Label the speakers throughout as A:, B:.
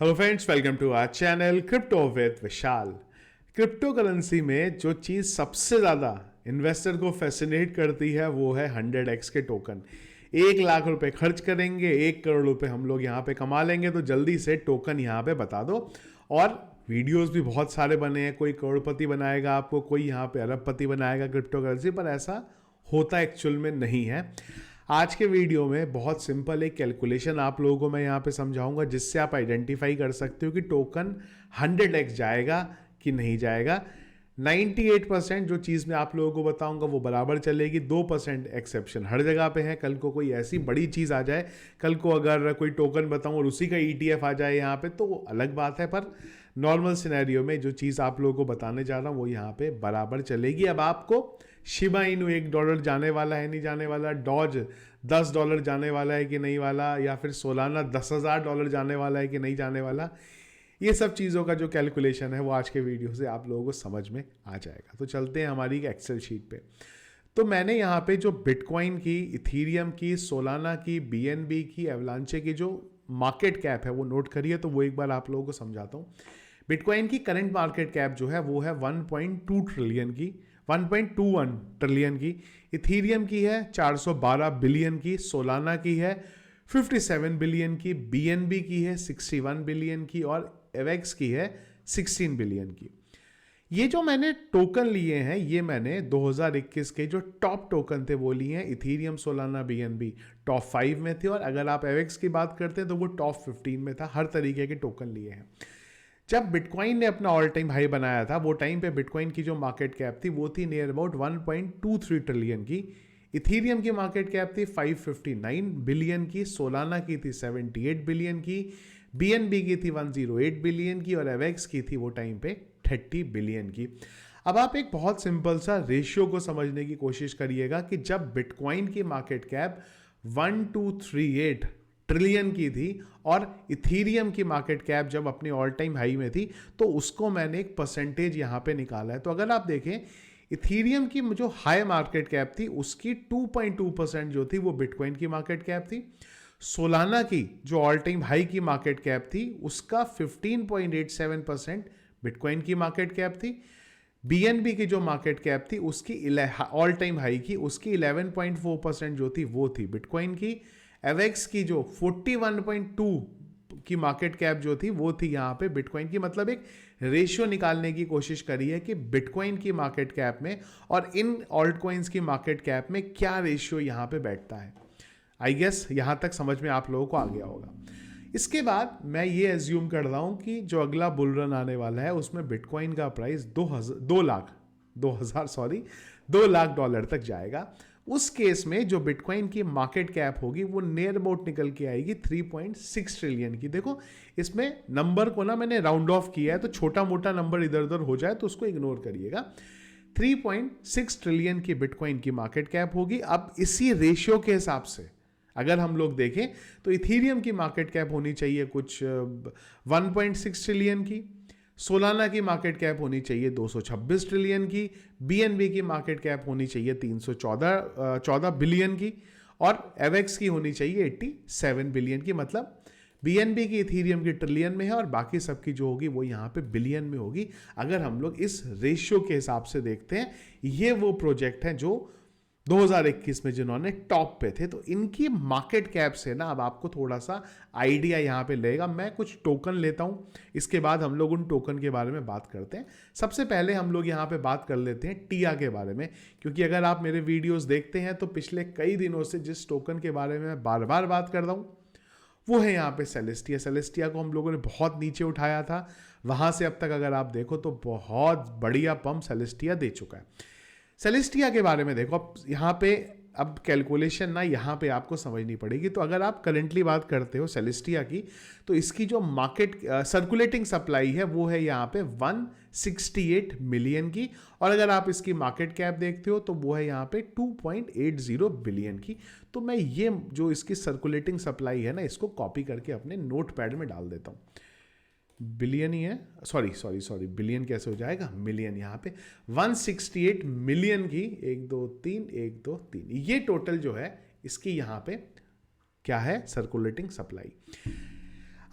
A: Hello friends, welcome to our channel crypto with Vishal. Crypto currency में जो चीज़ सबसे ज़्यादा इन्वेस्टर को फैसिनेट करती है वो है 100x के टोकन। 1 लाख रुपए खर्च करेंगे, 1 करोड़ रुपए हम लोग यहाँ पे कमा लेंगे, तो जल्दी से टोकन यहाँ पे बता दो। और वीडियोस भी बहुत सारे बने हैं, कोई करोड़पति बनाएगा आपको, कोई यहाँ पे अरबपति बनाएगा क्रिप्टो करेंसी पर, ऐसा होता एक्चुअल में नहीं है। आज के वीडियो में बहुत सिंपल एक कैलकुलेशन आप लोगों को मैं यहाँ पे समझाऊंगा, जिससे आप आइडेंटिफाई कर सकते हो कि टोकन 100x जाएगा कि नहीं जाएगा। 98% जो चीज़ मैं आप लोगों को बताऊंगा वो बराबर चलेगी, 2% एक्सेप्शन हर जगह पे है। कल को कोई ऐसी बड़ी चीज़ आ जाए, कल को अगर कोई टोकन बताऊं और उसी का ETF आ जाए यहाँ पे, तो वो अलग बात है। पर नॉर्मल सिनेरियो में जो चीज़ आप लोगों को बताने जा रहा हूँ वो यहाँ पे बराबर चलेगी। अब आपको शिबा इनू $1 जाने वाला है नहीं जाने वाला, डॉज $10 जाने वाला है कि नहीं वाला, या फिर सोलाना $10,000 जाने वाला है कि नहीं जाने वाला, ये सब चीज़ों का जो कैलकुलेशन है वो आज के वीडियो से आप लोगों को समझ में आ जाएगा। तो चलते हैं हमारी एक्सेल शीट पे। तो मैंने यहाँ पे जो बिटकॉइन की, इथीरियम की, सोलाना की, BNB की, एवलांचे की जो मार्केट कैप है वो नोट करी है, तो वो एक बार आप लोगों को समझाता हूँ। बिटकॉइन की करंट मार्केट कैप जो है वो है 1.2 ट्रिलियन की, 1.21 ट्रिलियन की। इथीरियम की है 412 बिलियन की, सोलाना की है 57 बिलियन की, BNB की है 61 बिलियन की, और एवेक्स की है 16 बिलियन की। ये जो मैंने टोकन लिए हैं, ये मैंने 2021 के जो टॉप टोकन थे वो लिए हैं। इथीरियम, सोलाना, BNB टॉप 5 में थे, और अगर आप एवेक्स की बात करते हैं तो वो टॉप 15 में था। हर तरीके के टोकन लिए हैं। जब बिटकॉइन ने अपना ऑल टाइम हाई बनाया था, वो टाइम पे बिटकॉइन की जो मार्केट कैप थी वो थी नियर अबाउट 1.23 ट्रिलियन की। इथीरियम की मार्केट कैप थी 559 बिलियन की, सोलाना की थी 78 बिलियन की, BNB की थी 108 बिलियन की, और एवेक्स की थी वो टाइम पे 30 बिलियन की। अब आप एक बहुत सिंपल सा रेशियो को समझने की कोशिश करिएगा कि जब बिटकॉइन की मार्केट कैप 1238 ट्रिलियन की थी और इथीरियम की मार्केट कैप जब अपनी ऑल टाइम हाई में थी, तो उसको मैंने एक परसेंटेज यहां पे निकाला है। तो अगर आप देखें, इथीरियम की जो हाई मार्केट कैप थी उसकी 2.2% जो थी वो बिटकॉइन की मार्केट कैप थी। सोलाना की जो ऑल टाइम हाई की मार्केट कैप थी उसका 15.87% बिटकॉइन की मार्केट कैप थी। BNB की जो मार्केट कैप थी उसकी ऑल टाइम हाई की, उसकी 11.4% जो थी वो थी बिटकॉइन की। एवेक्स की जो 41.2 की मार्केट कैप जो थी वो थी यहाँ पे बिटकॉइन की। मतलब एक रेशियो निकालने की कोशिश करी है कि बिटकॉइन की मार्केट कैप में और इन ऑल्ट कॉइन्स की मार्केट कैप में क्या रेशियो यहाँ पे बैठता है। आई गेस यहाँ तक समझ में आप लोगों को आ गया होगा। इसके बाद मैं ये एज्यूम कर रहा हूँ कि जो अगला बुल रन आने वाला है उसमें बिटकॉइन का प्राइस 2 लाख डॉलर तक जाएगा। उस केस में जो बिटकॉइन की मार्केट कैप होगी वो नियर अबाउट निकल के आएगी 3.6 ट्रिलियन की। देखो, इसमें नंबर को ना मैंने राउंड ऑफ किया है, तो छोटा मोटा नंबर इधर उधर हो जाए तो उसको इग्नोर करिएगा। 3.6 ट्रिलियन की बिटकॉइन की मार्केट कैप होगी। अब इसी रेशियो के हिसाब से अगर हम लोग देखें तो इथीरियम की मार्केट कैप होनी चाहिए कुछ 1.6 ट्रिलियन की, सोलाना की मार्केट कैप होनी चाहिए 226 ट्रिलियन की, BNB की मार्केट कैप होनी चाहिए 314 बिलियन की, और एवेक्स की होनी चाहिए 87 बिलियन की। मतलब BNB की इथीरियम की ट्रिलियन में है और बाकी सबकी जो होगी वो यहाँ पे बिलियन में होगी। अगर हम लोग इस रेशियो के हिसाब से देखते हैं, ये वो प्रोजेक्ट हैं जो 2021 में जिन्होंने टॉप पे थे, तो इनकी मार्केट कैप से ना अब आपको थोड़ा सा आइडिया यहाँ पे लेगा। मैं कुछ टोकन लेता हूँ, इसके बाद हम लोग उन टोकन के बारे में बात करते हैं। सबसे पहले हम लोग यहाँ पे बात कर लेते हैं टिया के बारे में, क्योंकि अगर आप मेरे वीडियोस देखते हैं तो पिछले कई दिनों से जिस टोकन के बारे में मैं बार बार बात कर रहा हूँ वो है यहाँ पे सेलेस्टिया। सेलेस्टिया को हम लोगों ने बहुत नीचे उठाया था, वहां से अब तक अगर आप देखो तो बहुत बढ़िया पंप सेलेस्टिया दे चुका है। सेलेस्टिया के बारे में देखो, अब यहाँ पे अब कैलकुलेशन ना यहाँ पे आपको समझनी पड़ेगी। तो अगर आप करेंटली बात करते हो सेलेस्टिया की, तो इसकी जो मार्केट सर्कुलेटिंग सप्लाई है वो है यहाँ पे 168 मिलियन की, और अगर आप इसकी मार्केट कैप देखते हो तो वो है यहाँ पे 2.80 बिलियन की। तो मैं ये जो इसकी सर्कुलेटिंग सप्लाई है ना, इसको कॉपी करके अपने नोट पैड में डाल देता हूँ। बिलियन ही है, सॉरी बिलियन कैसे हो जाएगा, मिलियन। यहाँ पे 168 मिलियन की 1 2 3 ये टोटल जो है इसकी यहाँ पे क्या है, सर्कुलेटिंग सप्लाई।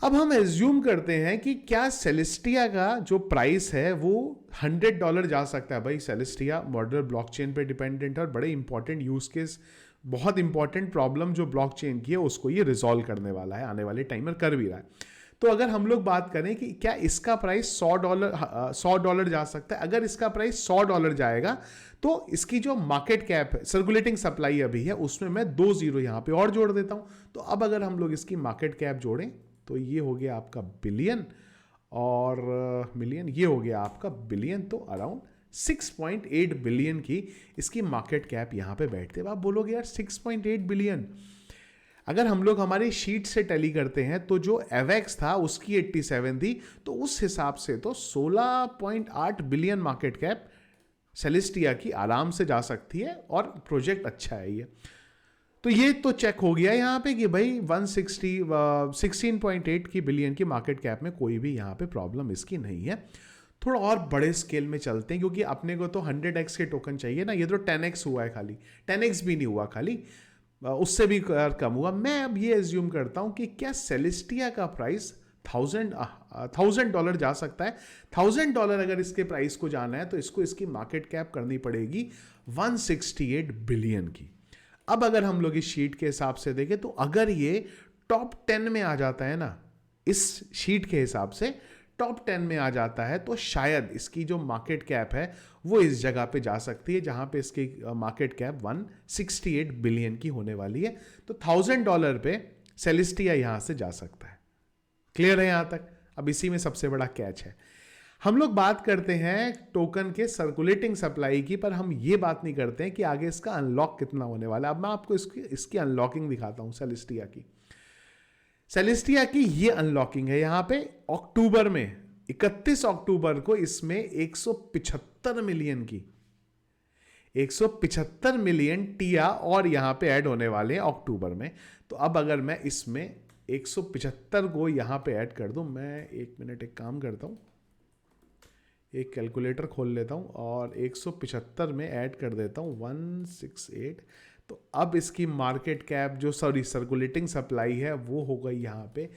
A: अब हम एज्यूम करते हैं कि क्या सेलेस्टिया का जो प्राइस है वो $100 जा सकता है। भाई सेलेस्टिया मॉडुलर ब्लॉकचेन पे डिपेंडेंट है और बड़े इंपॉर्टेंट यूज केस, बहुत इंपॉर्टेंट प्रॉब्लम जो ब्लॉकचेन की है उसको ये रिजॉल्व करने वाला है, आने वाले टाइम में कर भी रहा है। तो अगर हम लोग बात करें कि क्या इसका प्राइस $100 जा सकता है, अगर इसका प्राइस $100 जाएगा तो इसकी जो मार्केट कैप है, सर्कुलेटिंग सप्लाई अभी है, उसमें मैं 2 जीरो यहां पे और जोड़ देता हूं। तो अब अगर हम लोग इसकी मार्केट कैप जोड़ें तो ये हो गया आपका बिलियन और मिलियन, ये हो गया आपका बिलियन, तो अराउंड 6.8 बिलियन की इसकी मार्केट कैप यहां पे बैठते। आप बोलोगे यार 6.8 बिलियन, अगर हम लोग हमारी शीट से टैली करते हैं तो जो एवेक्स था उसकी 87 थी, तो उस हिसाब से तो 16.8 बिलियन मार्केट कैप सेलेस्टिया की आराम से जा सकती है और प्रोजेक्ट अच्छा है ये। तो ये तो चेक हो गया यहाँ पे कि भाई 16.8 की बिलियन की मार्केट कैप में कोई भी यहाँ पे प्रॉब्लम इसकी नहीं है। थोड़ा और बड़े स्केल में चलते हैं क्योंकि अपने को तो 100x के टोकन चाहिए ना, ये तो 10x हुआ है खाली, 10x भी नहीं हुआ खाली, उससे भी कम हुआ। मैं अब ये एज्यूम करता हूं कि क्या सेलेस्टिया का प्राइस $1,000 जा सकता है। $1,000 अगर इसके प्राइस को जाना है तो इसको इसकी मार्केट कैप करनी पड़ेगी 168 बिलियन की। अब अगर हम लोग इस शीट के हिसाब से देखें तो अगर ये टॉप 10 में आ जाता है ना, इस शीट के हिसाब से टॉप 10 में आ जाता है तो शायद इसकी जो मार्केट कैप है वो इस जगह पे जा सकती है जहां पे इसकी मार्केट कैप 168 बिलियन की होने वाली है। तो $1,000 पे सेलेस्टिया यहां से जा सकता है। क्लियर है यहां तक? अब इसी में सबसे बड़ा कैच है, हम लोग बात करते हैं टोकन के सर्कुलेटिंग सप्लाई की, पर हम ये बात नहीं करते हैं कि आगे इसका अनलॉक कितना होने वाला है। अब मैं आपको इसकी अनलॉकिंग दिखाता हूं सेलेस्टिया की। सेलेस्टिया की ये अनलॉकिंग है यहां पे अक्टूबर में, 31 अक्टूबर को इसमें 175 मिलियन की 175 मिलियन टिया और यहां पे ऐड होने वाले हैं अक्टूबर में। तो अब अगर मैं इसमें 175 को यहां पे ऐड कर दूं, मैं एक मिनट एक काम करता हूं, एक कैलकुलेटर खोल लेता हूं और 175 में ऐड कर देता हूं 168। तो अब इसकी मार्केट कैप जो सर्कुलेटिंग सप्लाई है वो हो गई यहाँ पे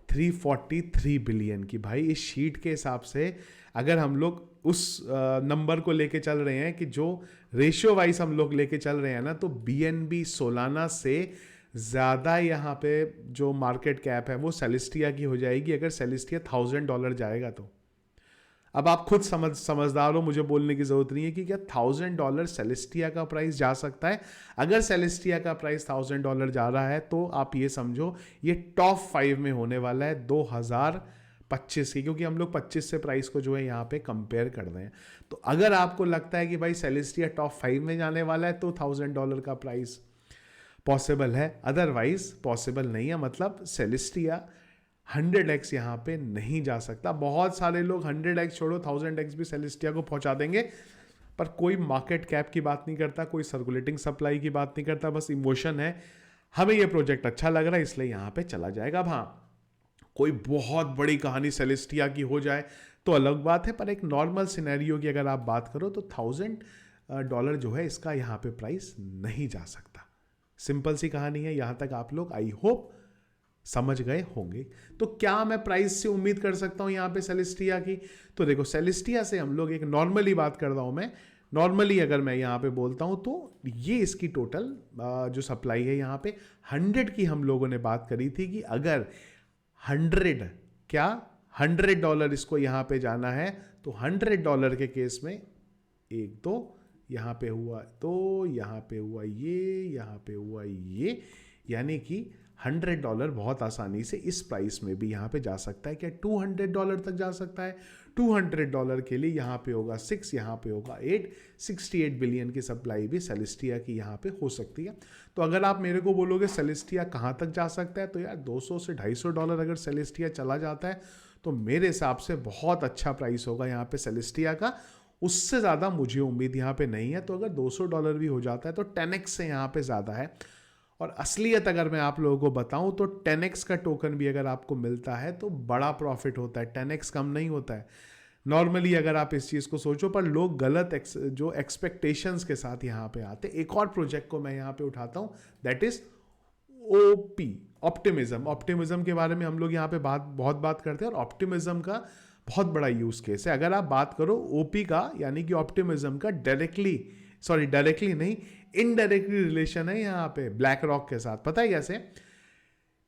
A: 343 बिलियन की। भाई इस शीट के हिसाब से अगर हम लोग उस नंबर को लेके चल रहे हैं कि जो रेशियो वाइज हम लोग लेके चल रहे हैं ना, तो बीएनबी सोलाना से ज़्यादा यहाँ पे जो मार्केट कैप है वो सेलेस्टिया की हो जाएगी अगर सेलेस्टिया $1,000 जाएगा तो। अब आप खुद समझदार हो, मुझे बोलने की जरूरत नहीं है कि क्या $1,000 सेलेस्टिया का प्राइस जा सकता है। अगर सेलेस्टिया का प्राइस $1,000 जा रहा है तो आप ये समझो ये टॉप 5 में होने वाला है 2025 की, क्योंकि हम लोग 25 से प्राइस को जो है यहाँ पे कंपेयर कर रहे हैं। तो अगर आपको लगता है कि भाई सेलेस्टिया टॉप 5 में जाने वाला है तो $1,000 का प्राइस पॉसिबल है, अदरवाइज पॉसिबल नहीं है। मतलब सेलेस्टिया 100x यहां पे नहीं जा सकता। बहुत सारे लोग 100x छोड़ो 1000x भी सेलेस्टिया को पहुंचा देंगे, पर कोई मार्केट कैप की बात नहीं करता, कोई सर्कुलेटिंग सप्लाई की बात नहीं करता, बस इमोशन है हमें ये प्रोजेक्ट अच्छा लग रहा है इसलिए यहां पे चला जाएगा। अब हाँ, कोई बहुत बड़ी कहानी सेलेस्टिया की हो जाए तो अलग बात है, पर एक नॉर्मल सिनेरियो की अगर आप बात करो तो $1,000 जो है इसका यहां पे प्राइस नहीं जा सकता। सिंपल सी कहानी है, यहां तक आप लोग आई होप समझ गए होंगे। तो क्या मैं प्राइस से उम्मीद कर सकता हूं यहां पे सेलेस्टिया की? तो देखो सेलेस्टिया से हम लोग एक नॉर्मली बात कर रहा हूं मैं, नॉर्मली अगर मैं यहां पे बोलता हूं तो ये इसकी टोटल जो सप्लाई है यहां पे 100 की हम लोगों ने बात करी थी कि अगर 100 क्या $100 इसको यहां पे जाना है तो $100 के केस में एक तो यहां पे हुआ, तो यहां पे हुआ ये, यहां पे हुआ ये, यानी कि $100 बहुत आसानी से इस प्राइस में भी यहां पे जा सकता है। क्या $200 तक जा सकता है? $200 के लिए यहां पे होगा 6, यहां पे होगा 8, 68 बिलियन की सप्लाई भी सेलेस्टिया की यहां पे हो सकती है। तो अगर आप मेरे को बोलोगे सेलेस्टिया कहां तक जा सकता है, तो यार $200 से $250 अगर सेलेस्टिया चला जाता है तो मेरे हिसाब से बहुत अच्छा प्राइस होगा यहाँ पे सेलेस्टिया का। उससे ज़्यादा मुझे उम्मीद यहाँ पे नहीं है। तो अगर $200 भी हो जाता है तो 10x से यहाँ पे ज़्यादा है। और असलियत अगर मैं आप लोगों को बताऊं तो 10x का टोकन भी अगर आपको मिलता है तो बड़ा प्रॉफिट होता है, 10x कम नहीं होता है नॉर्मली अगर आप इस चीज़ को सोचो। पर लोग गलत जो एक्सपेक्टेशंस के साथ यहाँ पे आते। एक और प्रोजेक्ट को मैं यहाँ पे उठाता हूँ, दैट इज ओपी, ऑप्टिमिज्म के बारे में हम लोग यहाँ पे बहुत बात करते हैं, और ऑप्टिमिज्म का बहुत बड़ा यूज केस है। अगर आप बात करो ओपी का, यानी कि ऑप्टिमिज्म का डायरेक्टली नहीं, इनडायरेक्टली रिलेशन है यहाँ पे ब्लैक रॉक के साथ। पता है कैसे?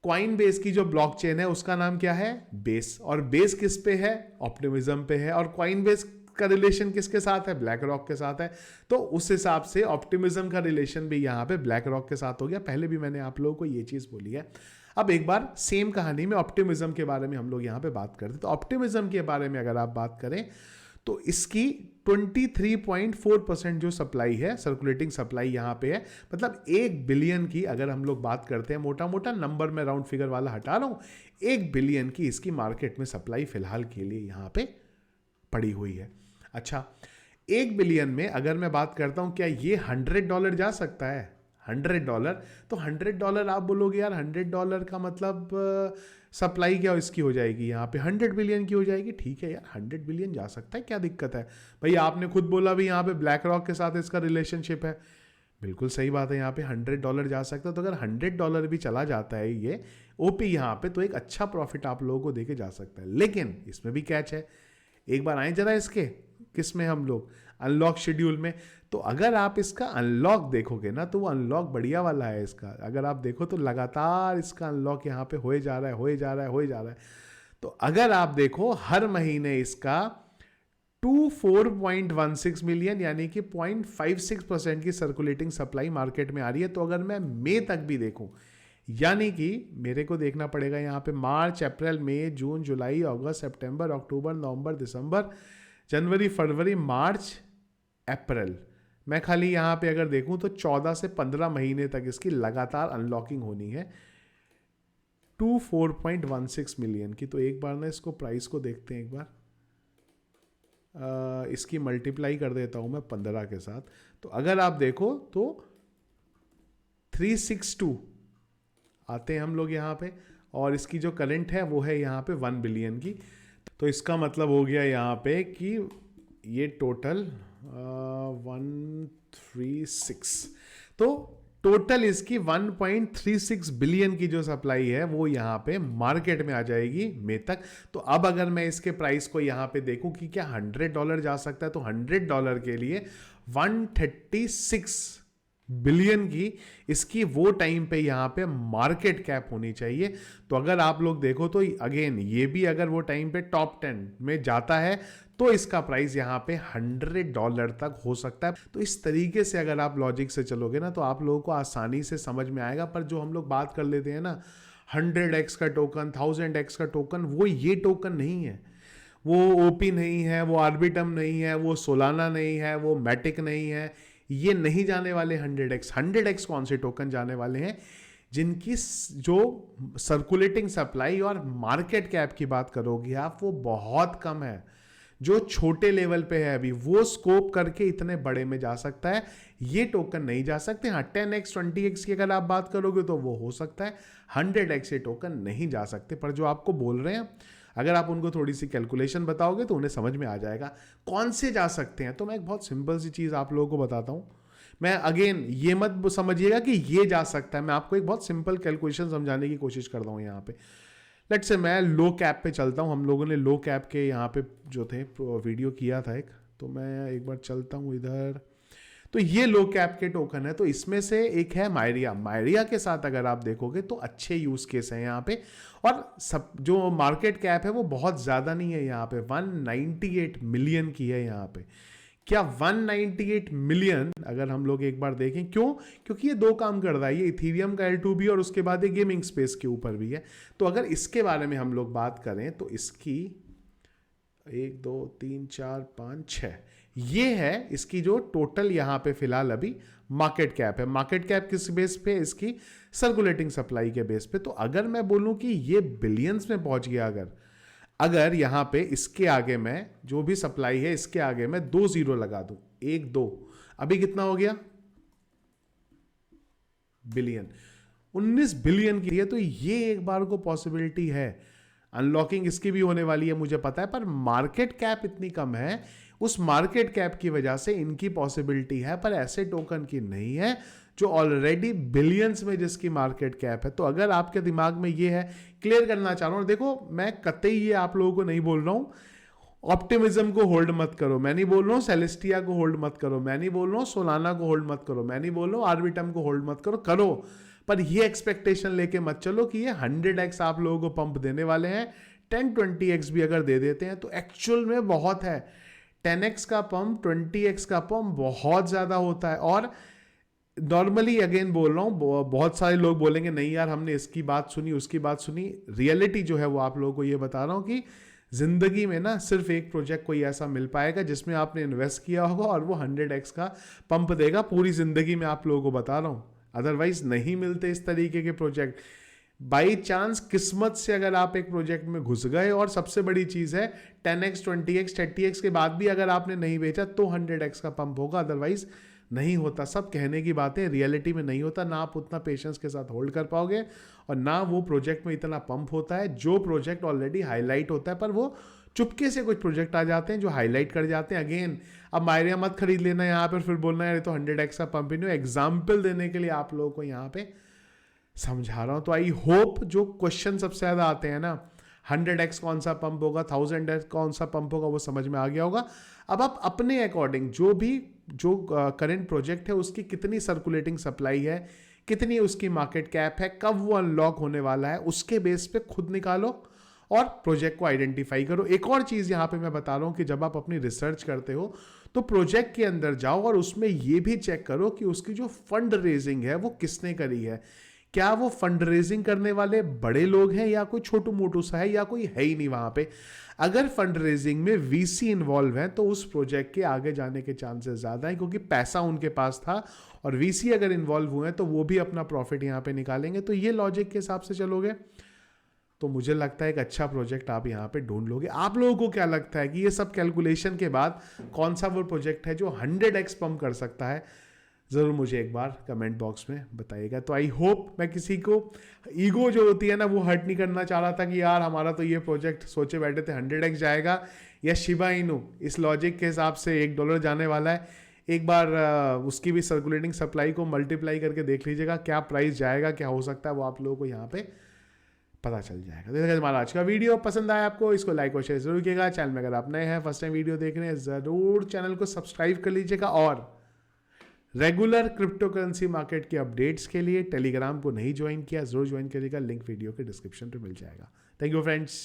A: कॉइन बेस की जो ब्लॉकचेन है उसका नाम क्या है? बेस। और बेस किस पे है? ऑप्टिमिज्म पे है। और कॉइन बेस का रिलेशन किसके साथ है? ब्लैक रॉक के साथ है। तो उस हिसाब से ऑप्टिमिज्म का रिलेशन भी यहाँ पे ब्लैक रॉक के साथ हो गया। पहले भी मैंने आप लोगों को ये चीज बोली है। अब एक बार सेम कहानी में ऑप्टिमिज्म के बारे में हम लोग यहाँ पे बात करते हैं। तो ऑप्टिमिज्म के बारे में अगर आप बात करें तो इसकी 23.4% जो सप्लाई है, सर्कुलेटिंग सप्लाई यहाँ पे है। मतलब 1 बिलियन की अगर हम लोग बात करते हैं, मोटा मोटा नंबर में राउंड फिगर वाला हटा रहा हूँ, 1 बिलियन की इसकी मार्केट में सप्लाई फिलहाल के लिए यहाँ पे पड़ी हुई है। अच्छा, 1 बिलियन में अगर मैं बात करता हूँ, क्या ये $100 जा सकता है? $100, तो $100 आप बोलोगे यार $100 का मतलब सप्लाई क्या इसकी हो जाएगी यहाँ पे 100 बिलियन की हो जाएगी। ठीक है यार, 100 बिलियन जा सकता है, क्या दिक्कत है भाई? आपने खुद बोला भी यहाँ पे ब्लैक रॉक के साथ इसका रिलेशनशिप है, बिल्कुल सही बात है। यहाँ पे $100 जा सकता है। तो अगर $100 भी चला जाता है ये ओपी यहाँ पे, तो एक अच्छा प्रॉफिट आप लोगों को देके जा सकता है। लेकिन इसमें भी कैच है। एक बार आए जरा इसके किस में हम लोग अनलॉक शेड्यूल में। तो अगर आप इसका अनलॉक देखोगे ना, तो वो अनलॉक बढ़िया वाला है इसका। अगर आप देखो तो लगातार इसका अनलॉक यहाँ पे होए जा रहा है। तो अगर आप देखो हर महीने इसका 24.16 मिलियन यानी कि 0.56% की सर्कुलेटिंग सप्लाई मार्केट में आ रही है। तो अगर मैं मई तक भी देखूं, यानी कि मेरे को देखना पड़ेगा यहाँ पे मार्च, अप्रैल, मई, जून, जुलाई, अगस्त, सितंबर, अक्टूबर, नवंबर, दिसंबर, जनवरी, फरवरी, मार्च, अप्रैल, मैं खाली यहाँ पे अगर देखूं तो 14 से 15 महीने तक इसकी लगातार अनलॉकिंग होनी है 24.16 मिलियन की। तो एक बार ना इसको प्राइस को देखते हैं एक बार। इसकी मल्टीप्लाई कर देता हूं मैं 15 के साथ। तो अगर आप देखो तो 362 आते हैं हम लोग यहाँ पे, और इसकी जो करंट है वो है यहाँ पे 1 बिलियन की। तो इसका मतलब हो गया यहाँ पे कि ये टोटल 136, तो टोटल इसकी 1.36 बिलियन की जो सप्लाई है वो यहाँ पे मार्केट में आ जाएगी मई तक। तो अब अगर मैं इसके प्राइस को यहाँ पे देखूं कि क्या $100 जा सकता है, तो $100 के लिए 136 बिलियन की इसकी वो टाइम पे यहाँ पे मार्केट कैप होनी चाहिए। तो अगर आप लोग देखो तो अगेन ये भी अगर वो टाइम पे टॉप 10 में जाता है तो इसका प्राइस यहाँ पे $100 तक हो सकता है। तो इस तरीके से अगर आप लॉजिक से चलोगे ना तो आप लोगों को आसानी से समझ में आएगा। पर जो हम लोग बात कर लेते हैं ना 100x का टोकन, 1000x का टोकन, वो ये टोकन नहीं है, वो ओपी नहीं है, वो आर्बिटम नहीं है, वो सोलाना नहीं है, वो मैटिक नहीं है, ये नहीं जाने वाले 100x कौन से टोकन जाने वाले हैं? जिनकी जो सर्कुलेटिंग सप्लाई और मार्केट कैप की बात करोगे आप, वो बहुत कम है, जो छोटे लेवल पे है अभी, वो स्कोप करके इतने बड़े में जा सकता है। ये टोकन नहीं जा सकते। हाँ, 10x 20x की अगर आप बात करोगे तो वो हो सकता है, 100x ये टोकन नहीं जा सकते। पर जो आपको बोल रहे हैं, अगर आप उनको थोड़ी सी कैलकुलेशन बताओगे तो उन्हें समझ में आ जाएगा कौन से जा सकते हैं। तो मैं एक बहुत सिंपल सी चीज़ आप लोगों को बताता हूँ। मैं अगेन ये मत समझिएगा कि ये जा सकता है, मैं आपको एक बहुत सिंपल कैलकुलेशन समझाने की कोशिश करता हूँ यहाँ पे। लेट से मैं लो कैप पे चलता हूँ। हम लोगों ने लो कैप के यहाँ पे जो थे वीडियो किया था एक, तो मैं एक बार चलता हूँ इधर। तो ये लो कैप के टोकन है। तो इसमें से एक है मायरिया के साथ अगर आप देखोगे तो अच्छे यूज केस है यहाँ पे, और सब जो मार्केट कैप है वो बहुत ज़्यादा नहीं है यहाँ पे, 198 मिलियन की है यहाँ पे। क्या 198 मिलियन अगर हम लोग एक बार देखें, क्यों? क्योंकि ये दो काम कर रहा है, ये इथीरियम का L2 और उसके बाद ये गेमिंग स्पेस के ऊपर भी है। तो अगर इसके बारे में हम लोग बात करें तो इसकी 1 2 3 4 5 6 ये है इसकी जो टोटल यहाँ पे फिलहाल अभी मार्केट कैप है। मार्केट कैप किस बेस पे? इसकी सर्कुलेटिंग सप्लाई के बेस पे। तो अगर मैं बोलूं कि ये बिलियंस में पहुंच गया, अगर यहां पे इसके आगे मैं जो भी सप्लाई है इसके आगे मैं 2 जीरो लगा दूं, 1 2, अभी कितना हो गया? बिलियन, 19 बिलियन की है। तो ये एक बार को पॉसिबिलिटी है अनलॉकिंग इसकी भी होने वाली है मुझे पता है, पर मार्केट कैप इतनी कम है, उस मार्केट कैप की वजह से इनकी पॉसिबिलिटी है, पर ऐसे टोकन की नहीं है जो ऑलरेडी बिलियंस में जिसकी मार्केट कैप है। तो अगर आपके दिमाग में ये है, क्लियर करना चाह रहा हूं, देखो मैं कतई ये आप लोगों को नहीं बोल रहा हूं ऑप्टिमिज्म को होल्ड मत करो, मैं नहीं बोल रहा हूँ सेलेस्टिया को होल्ड मत करो, मैं नहीं बोल रहा हूँ सोलाना को होल्ड मत करो, मैं नहीं बोल रहा हूँ आर्बिटम को होल्ड मत करो, करो, पर ये एक्सपेक्टेशन लेके मत चलो कि ये 100x आप लोगों को पंप देने वाले हैं। 10-20x भी अगर दे देते हैं तो एक्चुअल में बहुत है। 10x का पंप, 20x का पंप बहुत ज्यादा होता है। और नॉर्मली अगेन बोल रहा हूँ, बहुत सारे लोग बोलेंगे नहीं यार हमने इसकी बात सुनी उसकी बात सुनी, रियलिटी जो है वो आप लोगों को ये बता रहा हूँ कि जिंदगी में ना सिर्फ एक प्रोजेक्ट कोई ऐसा मिल पाएगा जिसमें आपने इन्वेस्ट किया होगा और वो 100x का पंप देगा, पूरी जिंदगी में आप लोगों को बता रहा हूँ, अदरवाइज नहीं मिलते इस तरीके के प्रोजेक्ट। बाई चांस किस्मत से अगर आप एक प्रोजेक्ट में घुस गए, और सबसे बड़ी चीज है 10x 20x 30x के बाद भी अगर आपने नहीं बेचा तो 100x का पंप होगा, अदरवाइज नहीं होता। सब कहने की बातें, रियलिटी में नहीं होता, ना आप उतना पेशेंस के साथ होल्ड कर पाओगे और ना वो प्रोजेक्ट में इतना पंप होता है जो प्रोजेक्ट ऑलरेडी हाईलाइट होता है। पर वो चुपके से कुछ प्रोजेक्ट आ जाते हैं जो हाईलाइट कर जाते हैं। अगेन अब मायरिया मत खरीद लेना यहाँ पे फिर बोलना है तो 100x का पंप ही नहीं। एग्जाम्पल देने के लिए आप लोगों को यहाँ पे समझा रहा हूँ। तो आई होप जो क्वेश्चन सबसे ज्यादा आते हैं ना, 100x कौन सा पंप होगा, 1000x कौन सा पंप होगा, वो समझ में आ गया होगा। अब आप अपने अकॉर्डिंग जो करंट प्रोजेक्ट है उसकी कितनी सर्कुलेटिंग सप्लाई है, कितनी उसकी मार्केट कैप है, कब वो अनलॉक होने वाला है, उसके बेस पे खुद निकालो और प्रोजेक्ट को आइडेंटिफाई करो। एक और चीज यहां पे मैं बता रहा हूं कि जब आप अपनी रिसर्च करते हो तो प्रोजेक्ट के अंदर जाओ और उसमें यह भी चेक करो कि उसकी जो फंड रेजिंग है वो किसने करी है। क्या वो फंड रेजिंग करने वाले बड़े लोग हैं या कोई छोटू मोटू सा है या कोई है ही नहीं वहां पे। अगर फंड रेजिंग में वीसी इन्वॉल्व है तो उस प्रोजेक्ट के आगे जाने के चांसेस ज्यादा है, क्योंकि पैसा उनके पास था और वीसी अगर इन्वॉल्व हुए तो वो भी अपना प्रॉफिट यहां पे निकालेंगे। तो ये लॉजिक के हिसाब से चलोगे तो मुझे लगता है एक अच्छा प्रोजेक्ट आप यहाँ पे ढूंढ लोगे। आप लोगों को क्या लगता है कि ये सब कैलकुलेशन के बाद कौन सा वो प्रोजेक्ट है जो 100x पंप कर सकता है? ज़रूर मुझे एक बार कमेंट बॉक्स में बताइएगा। तो आई होप मैं किसी को ईगो जो होती है ना वो हर्ट नहीं करना चाह रहा था कि यार हमारा तो ये प्रोजेक्ट सोचे बैठे थे 100x जाएगा या शिबा इनू इस लॉजिक के हिसाब से $1 जाने वाला है। एक बार उसकी भी सर्कुलेटिंग सप्लाई को मल्टीप्लाई करके देख लीजिएगा क्या प्राइस जाएगा, क्या हो सकता है, वो आप लोगों को यहाँ पे पता चल जाएगा। देखिए हमारा आज का वीडियो पसंद आया आपको, इसको लाइक और शेयर जरूर कीजिएगा। चैनल में अगर आप नए हैं, फर्स्ट टाइम वीडियो देख रहे हैं, जरूर चैनल को सब्सक्राइब कर लीजिएगा। और रेगुलर क्रिप्टो करेंसी मार्केट के अपडेट्स के लिए टेलीग्राम को नहीं ज्वाइन किया, जरूर ज्वाइन करिएगा, लिंक वीडियो के डिस्क्रिप्शन पे मिल जाएगा। Thank you friends.